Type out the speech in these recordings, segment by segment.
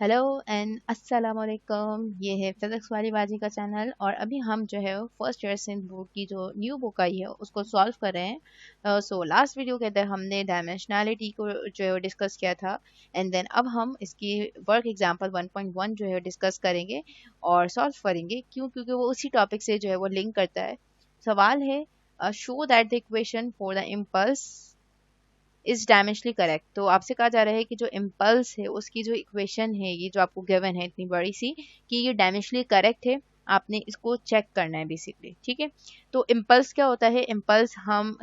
Hello and अस्सलाम वालेकुम। ये है फिजिक्स वाली बाजी का चैनल और अभी हम जो है फर्स्ट ईयर सिंथ बुक की जो न्यू बुक आई है उसको सॉल्व कर रहे हैं। सो लास्ट वीडियो के अंदर हमने डायमेंशनैलिटी को जो है डिस्कस किया था एंड देन अब हम इसकी वर्क एग्जांपल 1.1 जो है डिस्कस करेंगे और सॉल्व करेंगे। क्योंकि वो उसी टॉपिक से जो है वो लिंक करता है। सवाल है show that the equation for the impulse is dimensionally correct. तो आपसे कहा जा रहा है कि जो इम्पल्स है उसकी जो इक्वेशन है ये जो आपको गिवन है इतनी बड़ी सी कि ये डायमेंशनली करेक्ट है। आपने इसको चेक करना है बेसिकली। ठीक है, तो इम्पल्स क्या होता है? इम्पल्स हम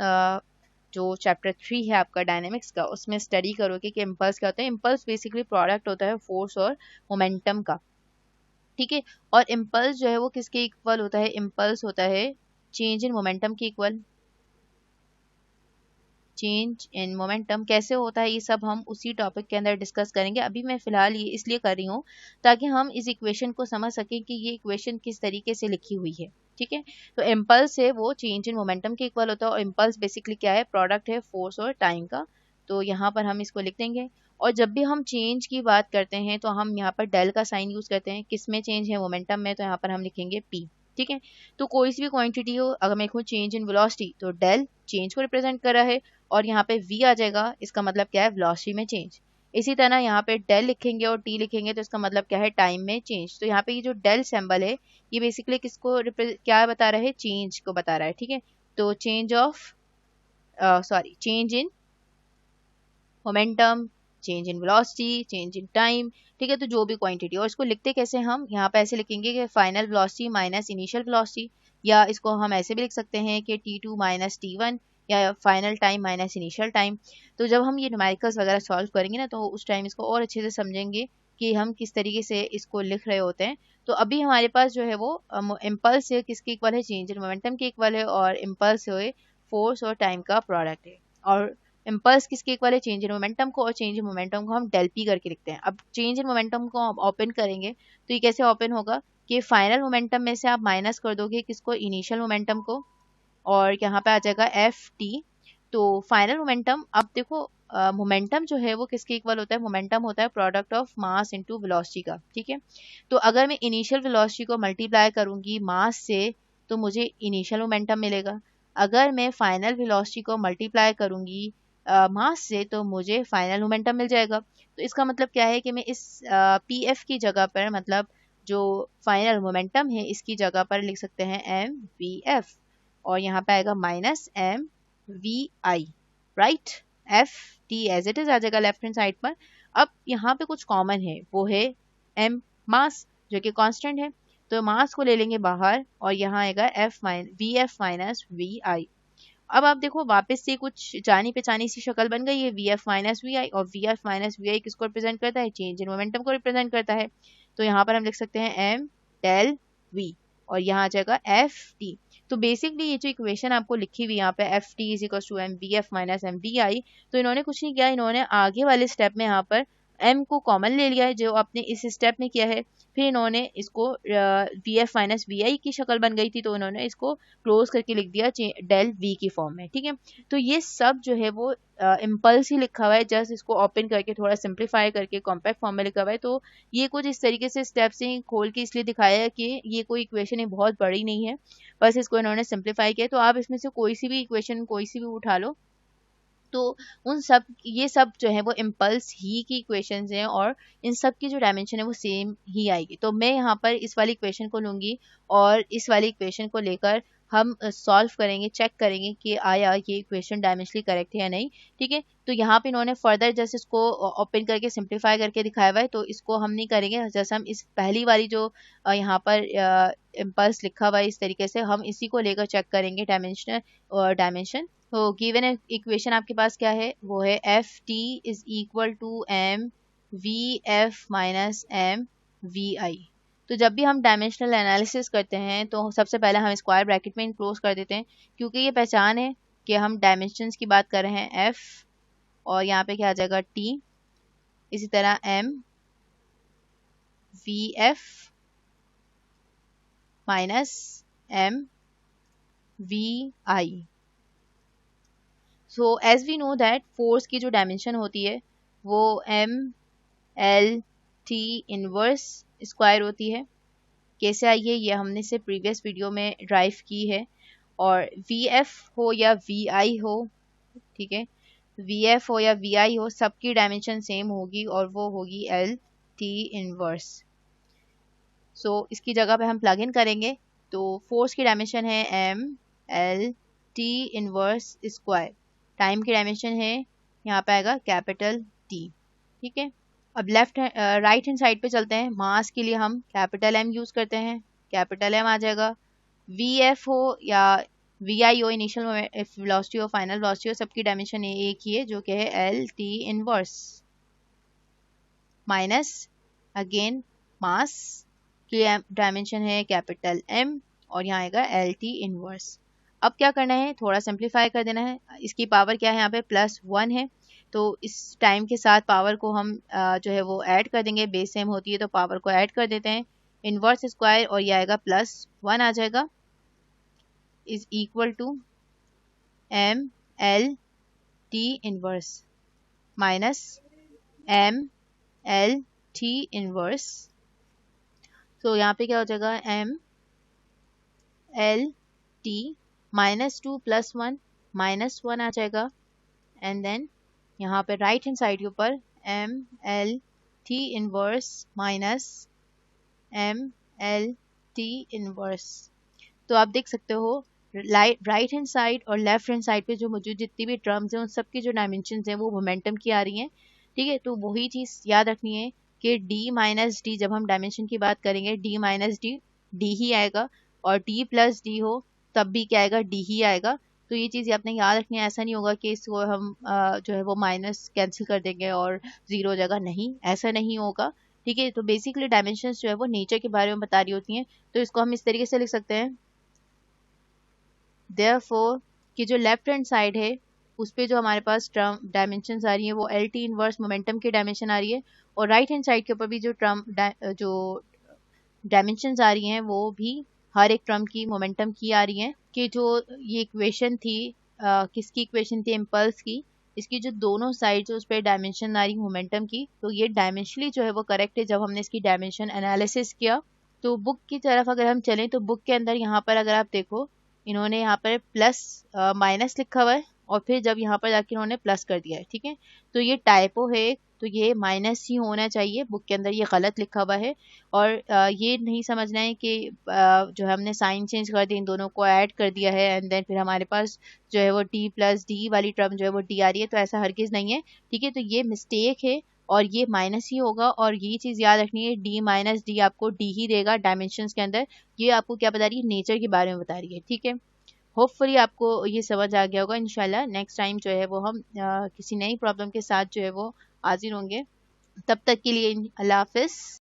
जो चैप्टर 3 है आपका डायनेमिक्स का उसमें स्टडी करोगे कि इम्पल्स क्या होता है। इम्पल्स बेसिकली प्रोडक्ट होता है फोर्स और मोमेंटम का। ठीक है, और इम्पल्स जो है वो किसके इक्वल होता है? इम्पल्स होता है चेंज इन मोमेंटम के इक्वल। चेंज इन मोमेंटम कैसे होता है ये सब हम उसी टॉपिक के अंदर डिस्कस करेंगे। अभी मैं फिलहाल ये इसलिए कर रही हूँ ताकि हम इस इक्वेशन को समझ सकें कि ये इक्वेशन किस तरीके से लिखी हुई है। ठीक है, तो इम्पल्स है वो चेंज इन मोमेंटम के इक्वल होता है और इम्पल्स बेसिकली क्या है? प्रोडक्ट है फोर्स और टाइम का। तो यहाँ पर हम इसको लिख देंगे। और जब भी हम चेंज की बात करते हैं तो हम यहाँ पर डेल का साइन यूज करते हैं। किस में चेंज है? मोमेंटम में। तो यहाँ पर हम लिखेंगे पी। ठीक है, तो कोई सी भी क्वांटिटी हो, अगर मैं लिखूँ चेंज इन वेलोसिटी तो डेल चेंज को रिप्रेजेंट कर रहा है और यहाँ पे v आ जाएगा। इसका मतलब क्या है? वेलोसिटी में चेंज। इसी तरह यहाँ पे डेल लिखेंगे और t लिखेंगे तो इसका मतलब क्या है? टाइम में चेंज। तो यहाँ पे ये जो डेल सिंबल है ये बेसिकली किसको क्या बता रहा है? चेंज को बता रहा है। ठीक है, तो change of change in momentum, change in velocity, change in time. ठीक है, तो जो भी क्वांटिटी। और इसको लिखते कैसे? हम यहाँ पे ऐसे लिखेंगे कि final velocity minus initial velocity, या इसको हम ऐसे भी लिख सकते हैं कि t2 माइनस t1, या final time minus initial time. तो जब हम ये न्यूमेरिकल्स वगैरह सॉल्व करेंगे ना तो उस टाइम इसको और अच्छे से समझेंगे कि हम किस तरीके से इसको लिख रहे होते हैं। तो अभी हमारे पास जो है वो इम्पल्स है किसके इक्वल है? चेंज इन मोमेंटम के इक्वल है। और इम्पल्स है फोर्स और टाइम का प्रोडक्ट है। और इम्पल्स किसके इक्वल है? चेंज इन मोमेंटम को। और चेंज इन मोमेंटम को हम डेल पी करके लिखते हैं। अब चेंज इन मोमेंटम को हम ओपन करेंगे तो ये कैसे ओपन होगा कि फाइनल मोमेंटम में से आप माइनस कर दोगे किसको? इनिशियल मोमेंटम को। और यहाँ पे आ जाएगा एफ टी। तो फाइनल मोमेंटम, अब देखो मोमेंटम जो है वो किसके इक्वल होता है? मोमेंटम होता है product of mass into velocity का। ठीक है, तो अगर मैं इनिशियल वेलोसिटी को मल्टीप्लाई करूंगी मास से तो मुझे इनिशियल मोमेंटम मिलेगा। अगर मैं फाइनल वेलोसिटी को मल्टीप्लाई करूंगी मास से तो मुझे फाइनल मोमेंटम मिल जाएगा। तो इसका मतलब क्या है कि मैं इस पी एफ की जगह पर, मतलब जो फाइनल मोमेंटम है इसकी जगह पर लिख सकते हैं एम वी एफ। और यहाँ पे आएगा minus M V I. Right, F T as it is आ जाएगा लेफ्ट हैंड साइड पर। अब यहाँ पे कुछ कॉमन है, वो है एम मास जो कि कांस्टेंट है। तो मास को ले लेंगे बाहर और यहाँ आएगा F V F minus V I. अब आप देखो वापस से कुछ जानी पहचानी सी शक्ल बन गई है वी एफ माइनस वी आई। और वी एफ माइनस वी आई किसको रिप्रेजेंट करता है? चेंज इन मोमेंटम को रिप्रेजेंट करता है। तो यहाँ पर हम लिख सकते हैं एम डेल वी और यहाँ आ जाएगा एफ टी। तो बेसिकली ये जो इक्वेशन आपको लिखी हुई यहाँ पे F T is equal to M V F minus M V I, तो इन्होंने कुछ नहीं किया, इन्होंने आगे वाले स्टेप में यहाँ पर m को कॉमन ले लिया है जो आपने इस स्टेप में किया है। फिर इन्होंने इसको वी एफ माइनस वी आई की शक्ल बन गई थी तो इन्होंने इसको क्लोज करके लिख दिया डेल वी की फॉर्म में। ठीक है, तो ये सब जो है वो इम्पल्स ही लिखा हुआ है। जस्ट इसको ओपन करके थोड़ा सिंप्लीफाई करके कॉम्पैक्ट फॉर्म में लिखा हुआ है। तो ये कुछ इस तरीके से स्टेप से खोल के इसलिए दिखाया है कि ये कोई इक्वेशन बहुत बड़ी नहीं है, बस इसको इन्होंने सिंप्लीफाई किया। तो आप इसमें से कोई सी भी इक्वेशन कोई सी भी उठा लो तो उन सब ये सब जो है वो इम्पल्स ही की इक्वेशंस हैं और इन सब की जो डायमेंशन है वो सेम ही आएगी। तो मैं यहाँ पर इस वाली इक्वेशन को लूँगी और इस वाली इक्वेशन को लेकर हम सॉल्व करेंगे, चेक करेंगे कि आया ये इक्वेशन डायमेंशनली करेक्ट है या नहीं। ठीक है, तो यहाँ पे इन्होंने फर्दर जस्ट इसको ओपन करके सिंप्लीफाई करके दिखाया हुआ है तो इसको हम नहीं करेंगे। जैसे हम इस पहली वाली जो यहाँ पर इम्पल्स लिखा हुआ है इस तरीके से हम इसी को लेकर चेक करेंगे डायमेंशन। तो गिवन इक्वेशन आपके पास क्या है? वो है F T is equal to M V F minus M V I. तो जब भी हम डायमेंशनल एनालिसिस करते हैं तो सबसे पहले हम स्क्वायर ब्रैकेट में इनक्लोज कर देते हैं क्योंकि ये पहचान है कि हम डायमेंशंस की बात कर रहे हैं। एफ और यहाँ पे क्या आ जाएगा? टी। इसी तरह M V F minus M V I. So as we know that force की जो डायमेंशन होती है वो M L T inverse square होती है। कैसे आई है ये हमने से प्रीवियस वीडियो में ड्राइव की है। और वी एफ हो या वी आई हो, ठीक है, वी एफ हो या वी आई हो, सबकी डायमेंशन सेम होगी और वो होगी एल टी इनवर्स। सो इसकी जगह पे हम प्लग इन करेंगे तो फोर्स की डायमेंशन है M L T inverse square, time की डायमेंशन है यहाँ पे आएगा कैपिटल टी, ठीक है। अब राइट हैंड साइड पे चलते हैं। मास के लिए हम कैपिटल एम यूज करते हैं, कैपिटल एम आ जाएगा। वी एफ हो या वी आई हो, इनिशियल वेलोसिटी हो फाइनल वेलोसिटी हो, सबकी डायमेंशन एक ही है जो कि है L T inverse minus again mass की डायमेंशन है कैपिटल एम और यहाँ आएगा एल टी इनवर्स। अब क्या करना है, थोड़ा सिंप्लीफाई कर देना है। इसकी पावर क्या है यहाँ पे +1 है, तो इस टाइम के साथ पावर को हम जो है वो ऐड कर देंगे, बेस सेम होती है तो पावर को ऐड कर देते हैं। इनवर्स स्क्वायर और ये आएगा +1 आ जाएगा, is equal to M L T inverse minus M L T inverse. तो यहाँ पे क्या हो जाएगा, एम एल टी -2 +1 -1 आ जाएगा। एंड देन यहाँ पे राइट हैंड साइड के ऊपर M L T inverse minus M L T inverse. तो आप देख सकते हो राइट हैंड साइड और लेफ्ट हैंड साइड पे जो मौजूद जितनी भी टर्म्स हैं उन सब की जो डायमेंशंस हैं वो मोमेंटम की आ रही हैं, ठीक है। तो वही चीज़ याद रखनी है कि d माइनस डी, जब हम डायमेंशन की बात करेंगे d माइनस डी डी ही आएगा, और d प्लस डी हो तब भी क्या आएगा, d ही आएगा। तो ये चीज़ आपने याद रखनी है। ऐसा नहीं होगा कि इसको हम जो है वो माइनस कैंसिल कर देंगे और ज़ीरो जगह, नहीं, ऐसा नहीं होगा, ठीक है। तो बेसिकली डायमेंशंस जो है वो नेचर के बारे में बता रही होती हैं। तो इसको हम इस तरीके से लिख सकते हैं, देयरफॉर कि जो लेफ्ट हैंड साइड है उस पे जो हमारे पास टर्म डायमेंशंस आ रही हैं वो एल टी इनवर्स मोमेंटम की डायमेंशन आ रही है, और राइट हैंड साइड के ऊपर भी जो जो डायमेंशंस आ रही हैं वो भी हर एक टर्म की मोमेंटम की आ रही हैं। कि जो ये इक्वेशन थी किसकी इक्वेशन थी, इम्पल्स की, इसकी जो दोनों साइड्स उस पर डायमेंशन आ रही मोमेंटम की, तो ये डायमेंशनली जो है वो करेक्ट है जब हमने इसकी डायमेंशन एनालिसिस किया। तो बुक की तरफ अगर हम चलें तो बुक के अंदर यहाँ पर अगर आप देखो इन्होंने यहाँ पर प्लस माइनस लिखा हुआ है और फिर जब यहाँ पर जाके इन्होंने प्लस कर दिया है, ठीक है। तो ये टाइपो है, तो ये माइनस ही होना चाहिए, बुक के अंदर ये गलत लिखा हुआ है। और ये नहीं समझना है कि जो है हमने साइन चेंज कर दिया, इन दोनों को ऐड कर दिया है एंड देन फिर हमारे पास जो है वो टी प्लस डी वाली टर्म जो है वो डी आ रही है, तो ऐसा हरगिज़ नहीं है, ठीक है। तो ये मिस्टेक है और ये माइनस ही होगा, और ये चीज़ याद रखनी है, डी माइनस डी आपको डी ही देगा डायमेंशंस के अंदर। ये आपको क्या बता रही है, नेचर के बारे में बता रही है, ठीक है। होपफुली आपको ये समझ आ गया होगा। इंशाल्लाह नेक्स्ट टाइम जो है वो हम किसी नई प्रॉब्लम के साथ जो है वो हाजिर होंगे। तब तक के लिए अल्लाह हाफिज़।